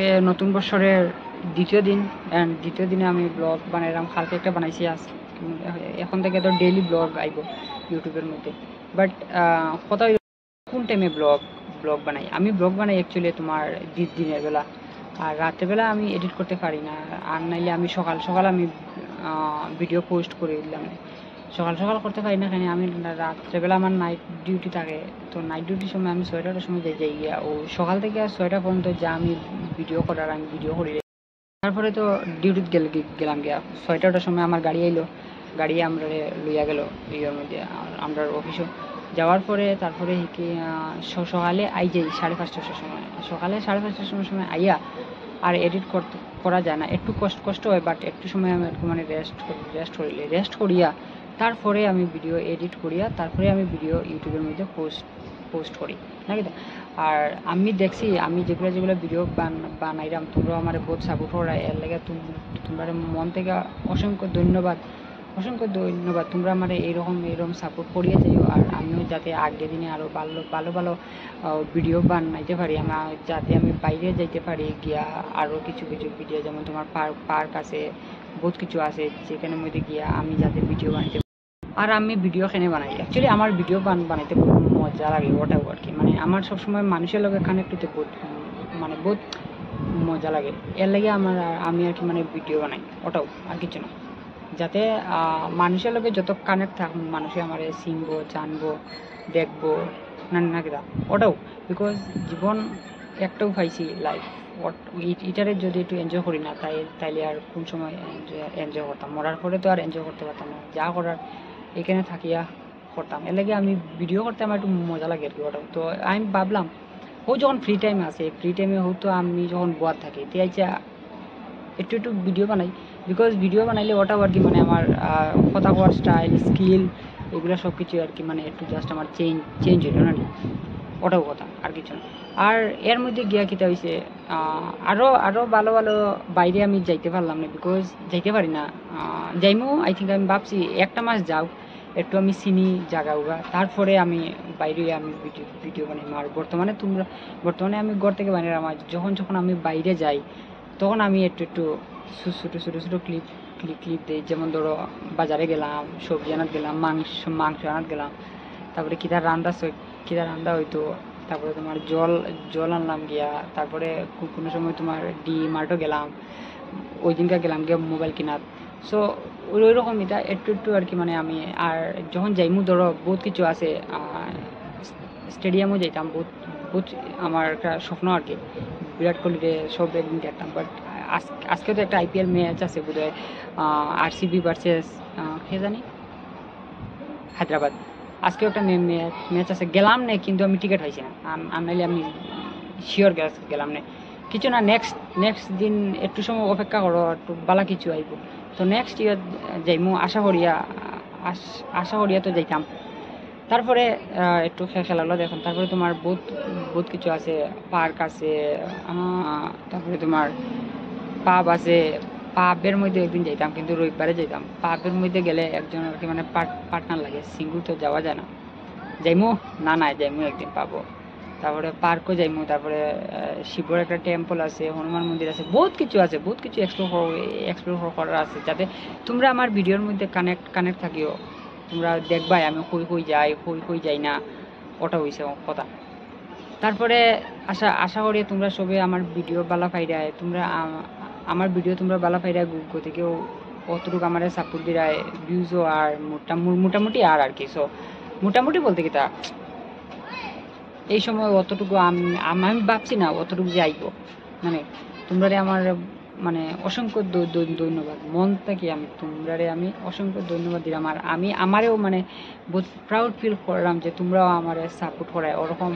আজকে নতুন বছরের দ্বিতীয় দিন অ্যান্ড দ্বিতীয় দিনে আমি ব্লগ বানাইলাম। কালকে একটা বানাইছি, আজ এখন থেকে তো ডেইলি ব্লগ আইব ইউটিউবের মধ্যে। বাট কথা কোন টাইমে ব্লগ বানাই, আমি ব্লগ বানাই অ্যাকচুয়ালি তোমার দিনের বেলা, আর রাত্রেবেলা আমি এডিট করতে পারি না। আর নাইলে আমি সকাল সকাল আমি ভিডিও পোস্ট করে দিলাম। সকাল সকাল করতে পারি না কেন, আমি রাত্রেবেলা আমার নাইট ডিউটি থাকে। তো নাইট ডিউটির সময় আমি 6টার সময় যাই গিয়া, ও সকাল থেকে 6টা পর্যন্ত যা আমি ভিডিও করার আমি ভিডিও করি। তারপরে তো ডিউটিতে গেলাম গিয়া 6টার সময় আমার গাড়ি আইলো, গাড়ি আমরা লইয়া গেল ইয়ের মধ্যে আমরা অফিসও যাওয়ার পরে তারপরে কি সকালে আই যাই 5:30টার সময়, সকালে 5:30টার সময় আইয়া আর এডিট করা যায় না, একটু কষ্ট হয়। বাট একটু সময় আমি একটু মানে রেস্ট করিয়া তারপরে আমি ভিডিও এডিট করিয়া তারপরে আমি ভিডিও ইউটিউবের মধ্যে পোস্ট করি নাকি। আর আমি দেখছি আমি যেগুলো ভিডিও বানাইলাম, তোমরা আমার বহুত সাপোর্ট করা, এর লাগে তোমরা মন থেকে অসংখ্য ধন্যবাদ। তোমরা আমার এইরকম সাপোর্ট করিয়ে যাইও। আর আমিও যাতে আগের দিনে আরও ভালো ভিডিও বানাইতে পারি, যাতে আমি বাইরে যাইতে পারি গিয়া আরও কিছু ভিডিও, যেমন তোমার পার্ক আছে, বহুত কিছু আছে যেখানে মধ্যে গিয়া আমি যাতে ভিডিও বানাইতে। আর আমি ভিডিও কেনে বানাই, অ্যাকচুয়ালি আমার ভিডিও বানাইতে বহুত মজা লাগে, ওটাও আর কি। মানে আমার সবসময় মানুষের লগে কানেক্ট হতে বহুত মজা লাগে, এর লাগে আমি আর কি মানে ভিডিও বানাই, ওটাও আর কিছু না। যাতে মানুষের লগে যত কানেক্ট থাক, মানুষে আমার চিনবো, জানবো, দেখবো না কিনা, ওটাও। বিকজ জীবন একটাও পাইছি লাইফ, এটারে যদি একটু এনজয় করি না তাইলে আর কোন সময় এনজয় করতাম? মরার পরে তো আর এনজয় করতে পারতাম না, যা করার এখানে থাকিয়া করতাম। এর লাগে আমি ভিডিও করতে আমার একটু মজা লাগে আর কি, ওটাও। তো আমি ভাবলাম যখন ফ্রি টাইম আছে, ফ্রি টাইমে হয়তো আমি যখন বোয়ার থাকি আইসা একটু ভিডিও বানাই। বিকজ ভিডিও বানাইলে ওটাও আর কি মানে আমার কথা কোয়ার স্টাইল, স্কিল, এগুলো সব কিছু আর কি মানে একটু জাস্ট আমার চেঞ্জ হইল না, ওটাও কথা আর কিছু না। আর এর মধ্যে গিয়া কিতা হয়েছে, আরও ভালো বাইরে আমি যাইতে পারলাম না, বিকজ যাইতে পারি না। যাইমু আই থিঙ্ক, আমি ভাবছি একটা মাস যাও, একটু আমি চিনি জায়গা উগা, তারপরে আমি বাইরে আমি ভিডিও বানাই। আর বর্তমানে আমি ঘর থেকে বানিয়ে আমার যখন আমি বাইরে যাই, তখন আমি একটু ছোটো ক্লিপ দিই। যেমন ধরো বাজারে গেলাম, সবজি আনাত গেলাম, মাংস আনাত গেলাম, তারপরে কিতা রান্না হইতো, তারপরে তোমার জল আনলাম গিয়া, তারপরে কোনো সময় তোমার মার্টও গেলাম, ওই দিনকার গেলাম গিয়া মোবাইল কিনাত। সো ওই রকম এটা একটু আর কি মানে আমি। আর যখন যাইমু ধরো বহুত কিছু আছে, স্টেডিয়ামও যাইতাম, বহুত আমার একটা স্বপ্ন আর কি, বিরাট কোহলিরে সব একদিন দেখতাম। বাট আজকে তো একটা IPL ম্যাচ আছে বোধহয়, RCB ভার্সেস কে জানি হায়দ্রাবাদ। আজকেও একটা ম্যাচ আছে, গেলাম না কিন্তু আমি টিকিট পাইছি না, নাইলে আমি শিওর গেলাম না। কিছু না, নেক্সট দিন একটু সময় অপেক্ষা করো, একটু বালা কিছু আইব। তো নেক্সট ইয়ার যাইমু আশা করিয়া তো যাইতাম। তারপরে একটু খেলাধুলা দেখুন, তারপরে তোমার বহুত কিছু আছে, পার্ক আছে, তারপরে তোমার পাব আছে। পাবের মধ্যে একদিন যাইতাম, কিন্তু রবিবারে যাইতাম। পাবের মধ্যে গেলে একজন আর কি মানে পার্টনার লাগে, সিঙ্গুল তো যাওয়া যায় না। যাইমু যাইমু একদিন পাবো। তারপরে পার্কও যাইমু, তারপরে শিবর একটা টেম্পল আছে, হনুমান মন্দির আছে, বহুত কিছু এক্সপ্লোর করার আছে। যাতে তোমরা আমার ভিডিওর মধ্যে কানেক্ট থাকিও, তোমরা দেখবাই আমি কই যাই না, ওটা হইছে কথা। তারপরে আশা করি তোমরা সবে আমার ভিডিও বালা পাইরায়, আমার ভিডিও তোমরা বালা পাইরায়, গুগল থেকেও অতটুকু আমার সাপোর্ট দিরায়, ভিউজও আর মোটামুটি আর কি। সো মোটামুটি বলতে কি তা এই সময় অতটুকু আমি ভাবছি না অতটুকু যে আইব। মানে তোমরারে আমার মানে অসংখ্য ধন্যবাদ মন থেকে, আমি অসংখ্য ধন্যবাদ দিলাম। আর আমারেও মানে বহুত প্রাউড ফিল করলাম যে তোমরাও আমার সাপোর্ট করায়, ওরকম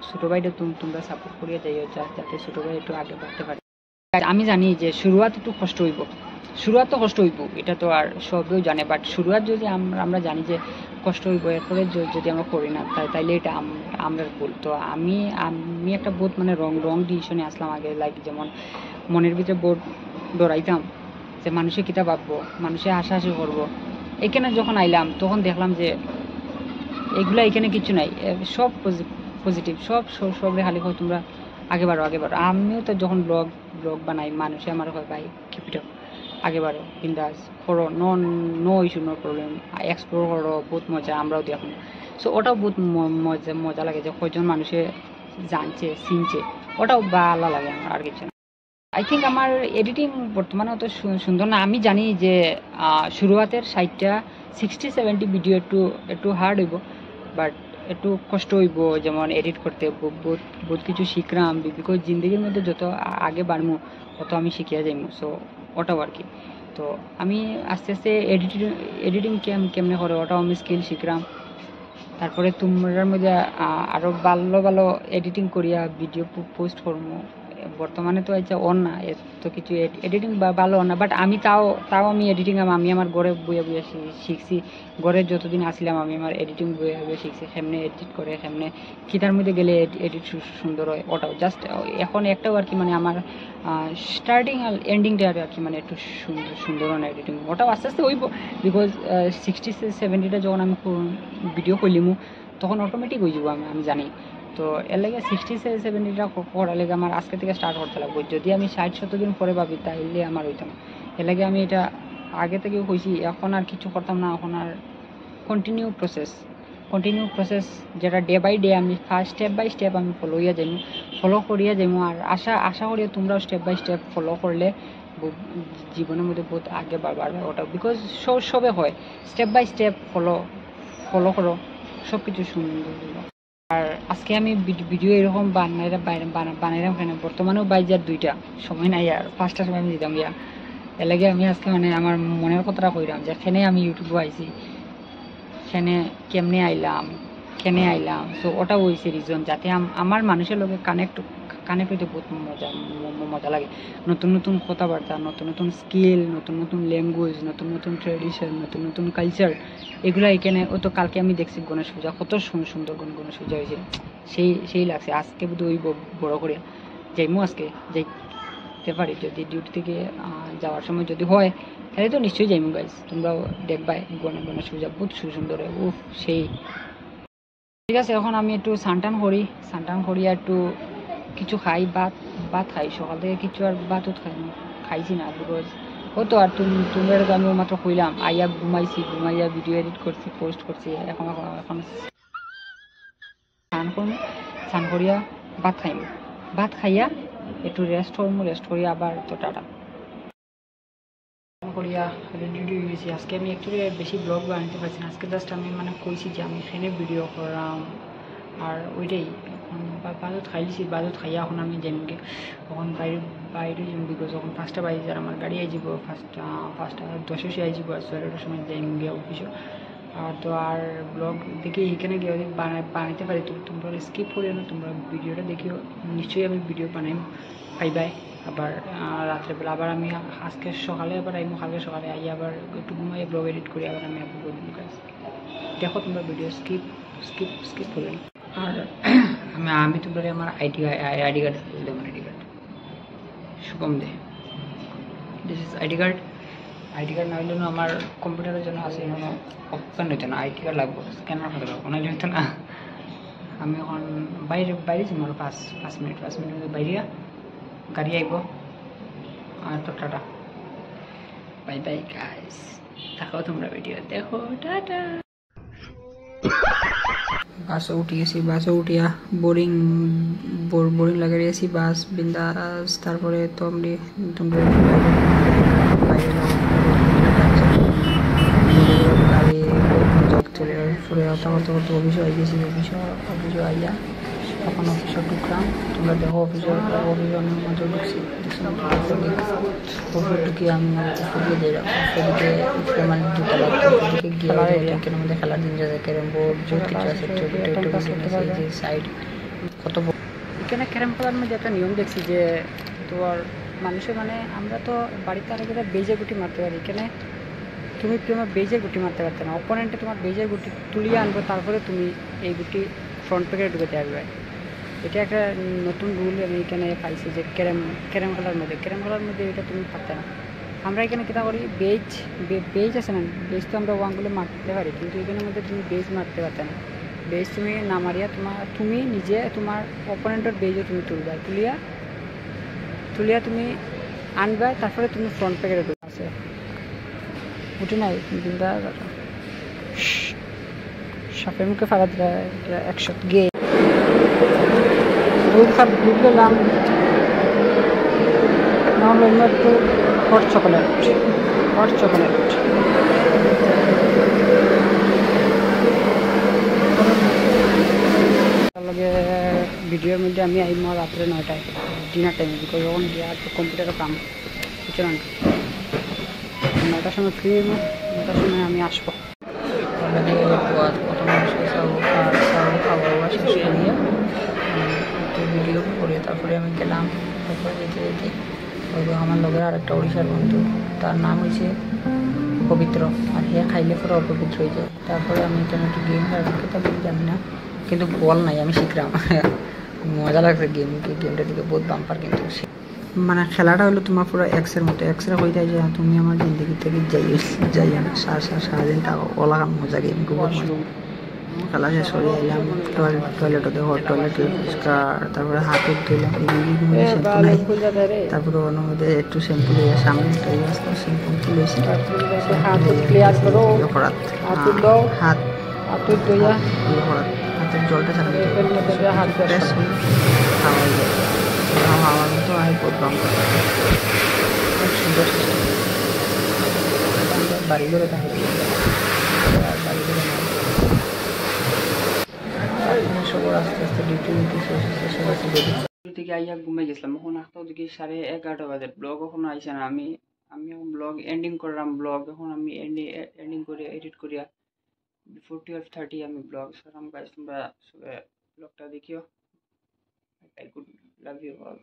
ছোটো ভাইটা তোমরা সাপোর্ট করিয়ে যাইও, যাতে ছোটো ভাই একটু আগে বাড়তে পারে। আমি জানি যে শুরুয়াত একটু কষ্ট হইব, এটা তো আর সবেও জানে। বাট শুরুয়াত যদি আমরা জানি যে কষ্ট হইব, এরপরে যদি আমরা করি না তাইলে এটা আমরা ভুল। তো আমি একটা বহুত মানে রং ডিসিশনে আসলাম আগে। লাইক যেমন মনের ভিতরে বহুত ডরাইতাম যে মানুষে কিতা ভাববো, মানুষে হাসাহাসি করবো। এখানে যখন আইলাম তখন দেখলাম যে এখানে কিছু নাই, সব পজিটিভ, সব খালি তোমরা আগে বাড়ো। আমিও তো যখন ব্লগ বানাই মানুষে আমার হয় ভাই কিপিট আগে বারো বিন্দাস করো, no issue no problem, explore করো, বহুত মজা, আমরাও দেখুন। সো ওটাও বহুত মজা লাগে যে কয়জন মানুষে জানছে চিনছে, ওটাও ভালো লাগে আমার, আর কিছু না। আই থিঙ্ক আমার এডিটিং বর্তমানে অত সুন্দর না। আমি জানি যে শুরুয়াতের 60-70 ভিডিও একটু হার্ড হইব, বাট একটু কষ্ট হইব, যেমন এডিট করতে বহুত কিছু শিখলাম, বিকজ জিন্দগির মধ্যে যত আগে বাড়মু তত আমি শিখিয়া যাইমু। সো ওটাও আর কি। তো আমি আস্তে আস্তে এডিটিং কেমনে করে ওটাও আমি স্কিল শিখলাম। তারপরে তোমরার মধ্যে আরও ভালো ভালো এডিটিং করিয়া ভিডিও পোস্ট করবো। বর্তমানে তো আচ্ছা অন না এত কিছু এডিটিং ভালো না, বাট আমি তাও আমি এডিটিং আমি আমার ঘরে বইয়া শিখছি। ঘরে যতদিন আসছিলাম আমি আমার এডিটিং বইয়া শিখছি, কেমনে এডিট করে, কেমনে কিতার মধ্যে গেলে এডিট সুন্দর হয়, ওটাও জাস্ট এখন একটাও আর কি, মানে আমার স্টার্টিং আর এন্ডিংটা আর কি, মানে একটু সুন্দর হয় না এডিটিং, ওটাও আস্তে আস্তে হইব। বিকজ 60-70টা যখন আমি ভিডিও করলিমু তখন অটোমেটিক হয়ে যাবো, আমি জানি। তো এর লাগে 60-70টা করার লেগে আমার আজকে থেকে স্টার্ট করতে লাগবে। যদি আমি 60-70 দিন পরে ভাবি তাইলে আমার হইতো না। এর লাগে আমি এটা আগে থেকেও কইছি, এখন আর কিছু করতাম না, এখন আর কন্টিনিউ প্রসেস যেটা ডে বাই ডে আমি স্টেপ বাই স্টেপ আমি ফলো করিয়া যাইমু। আর আশা করি তোমরাও স্টেপ বাই স্টেপ ফলো করলে জীবনের মধ্যে বহুত আগে বাড়বে ওটা। বিকজ সবে হয় স্টেপ বাই স্টেপ ফলো করো, সব কিছু সুন্দর। আর আজকে আমি ভিডিও এরকম বানাইলাম কেন, বর্তমানেও বাইজার 2টা, সময় নাই আর 5টার সময় আমি দিতাম গিয়া। এর লাগে আমি আজকে মানে আমার মনের কথাটা কইলাম যে এখানে আমি ইউটিউবে আইছি, এখানে কেমনে আইলাম। সো ওটা হয়েছে রিজন, যাতে আমার মানুষের লোকে কানেক্ট হইতে বহুত মজা লাগে। নতুন কথাবার্তা, নতুন স্কিল, নতুন ল্যাঙ্গুয়েজ, নতুন ট্রেডিশন, নতুন কালচার, এগুলো এখানে। ও তো কালকে আমি দেখছি গণেশ পূজা, কত সুন্দর গণেশ পূজা হয়েছে, সেই লাগছে। আজকে বোধ ওই বড় করে যাইমু, আজকে যাইতে পারি যদি ডিউটি থেকে যাওয়ার সময় যদি হয়, তাহলে তো নিশ্চয়ই যাইমু গাইজ। তোমরাও দেখবাই গণেশ পূজা বহুত সুন্দর হয়, উফ সেই। ঠিক আছে, এখন আমি একটু সানটান করি আর একটু কিছু খাই, ভাত খাই। সকাল থেকে কিছু আর ভাতও খাইছি না, বিকজ হতো। আর তোমরা তো আমি মাত্র কইলাম আইয়া ঘুমাইয়া ভিডিও এডিট করছি, পোস্ট করছি। এখন স্নান করিয়া ভাত খাইয়া একটু রেস্ট করিয়া আবার তো টাটা করিয়া রেডি হয়ে গেছি। আজকে আমি অ্যাকচুয়ালি বেশি ব্লগ বানাতে পারছি না, আজকে জাস্ট আমি মানে কইছি যে আমি ফ্রেনে ভিডিও করলাম, আর ওইটাই। এখন বাজত খাইয়া এখন আমি যাইমগে, তখন বাইরে যাইম। বিকজ যখন 5টা বাজে আর আমার গাড়ি আইযাব 5টা 10 আইযাব, আর 6টার সময় যাইমগে অফিসে। আর তো আর ব্লগ দেখে এখানে গিয়ে বানাইতে পারি, তো তোমরা স্কিপ করিও না, তোমরা ভিডিওটা দেখিও। নিশ্চয়ই আমি ভিডিও পাইবাই। আবার রাত্রেবেলা আবার আমি আজকে সকালে আবার আইমু, কালকে সকালে আই আবার একটু ঘুমাই ব্লগ এডিট করি, আবার আমি আপলোড করবো। দেখো তোমরা ভিডিও স্কিপ করবে না। আর আমি তোমরা আমার আইডি কার্ড দেবো, শুভম দে, দিস ইজ আইডি কার্ড না হইলে আমার কম্পিউটারের জন্য আছে, ওপেন হইতো না। আইডি কার্ড লাগবে, স্ক্যানার হতে লাগবে, ওনাইলে হইতো না। আমি এখন বাইরে যাবো, আর 5 মিনিট মধ্যে বাইরে গাড়ি আইব। আর তো টাটা, বাই গাইস, দেখো তোমরা ভিডিও দেখো, টাটা। বাসে উঠিয়া বোরিং লাগে রেছি, বাস বিন্দাস। তারপরে তোমরা বাইরে গাড়ি চলে পরে করতে অফিসে আইয়া তখন অফিসে ঢুকলাম। তোমরা দেখো অফিসে অনেক মজা ঢুকছি, ঢুকি আমি উপরে দিয়ে উপরে মানে দুতলাকে গিয়ে কেন মধ্যে খেলার দিন যাচ্ছে, ক্যারেম বোর্ড যত কিছু আছে, যে সাইড কত। এখানে ক্যারেম খেলার মধ্যে একটা নিয়ম দেখছি যে তোমার মানুষের মানে আমরা তো বাড়িতে আরেক বেজে গুটি মারতে পারি, এখানে তুমি তোমার বেজের গুটি মারতে পারতে না। অপোনেন্টে তোমার বেজের গুটি তুলিয়ে আনবো, তারপরে তুমি এই গুটি ফ্রন্ট প্যাকেটে ঢুকাতে আসবে। এটা একটা নতুন রুল আমি এখানে পাইছি যে ক্যারেম খেলার মধ্যে এটা তুমি পারতে না। আমরা এখানে কী করি, বেজ আছে না, বেজ তো আমরা ওয়ানগুলো মারতে পারি, কিন্তু এখানের মধ্যে তুমি বেজ মারতে পারতে না। বেজ তুমি না মারিয়া তুমি নিজে তোমার অপোনেন্টের বেজও তুমি তুলিয়া তুলিয়া তুমি আনবা, তারপরে তুমি ফ্রন্ট প্যাকেটে আছে উঠে নাই দিনটা সাপের মুখে ফাড়া দিলা একশো গিয়ে দুধ গেলাম নাহলে একটু হট চকলেট লগে ভিডিওর মধ্যে আমি আইম রাত্রে 9টায় ডিনার টাইমে, বিকজ যখন গিয়ে আর কম্পিউটারে কাম বুঝলেন 9টার সময় ফ্রি, 9টার সময় আমি আসবো। ভিডিও করে তারপরে আমি গেলাম, তারপরে যেতে যেতে আমার লগের আরেকটা ওড়িশার বন্ধু, তার নাম হয়েছে পবিত্র, আর হে খাইলে পরে অপবিত্র হয়ে যায়। তারপরে আমি এখানে একটু গেম খেলতে জানি না, কিন্তু বল নাই, আমি শিখলাম। মজা লাগছে গেমটা দিকে বহুত বাম্পার, কিন্তু মানে খেলাটা হলো তোমার পুরো এক্সের মতো, এক্সরে হয়ে যায় যে তুমি আমার জিন্দগি থেকে যাইও না, সারাদিন তা ওলা মজা গেম বহুত মজা। খেলা শেষ হয়ে এলাম টয়লেটে, দেখো টয়লেট পরিষ্কার, তারপরে হাত ধুলাম, শ্যাম্পু নাই, তারপরে ওর মধ্যে একটু শ্যাম্পু লিয়ে সামনে একটা শ্যাম্পু তুলেছি, হাতের জলটা খাওয়ার মতো আমি করলাম। সুন্দর বাড়ি করে তাহলে আস্তে আস্তে ডিউটি থেকে আইয়া ঘুমাই গেছিলাম। এখন আটটা ওদিকে 11:30 বাজে, ব্লগ এখনো আইসে না। আমি এখন ব্লগ এন্ডিং করলাম, ব্লগ এখন আমি এন্ডিং করে এডিট করিয়া 12:30 আমি ব্লগ সারাম। গাইস তোমরা ব্লগটা দেখিও। I could love you all.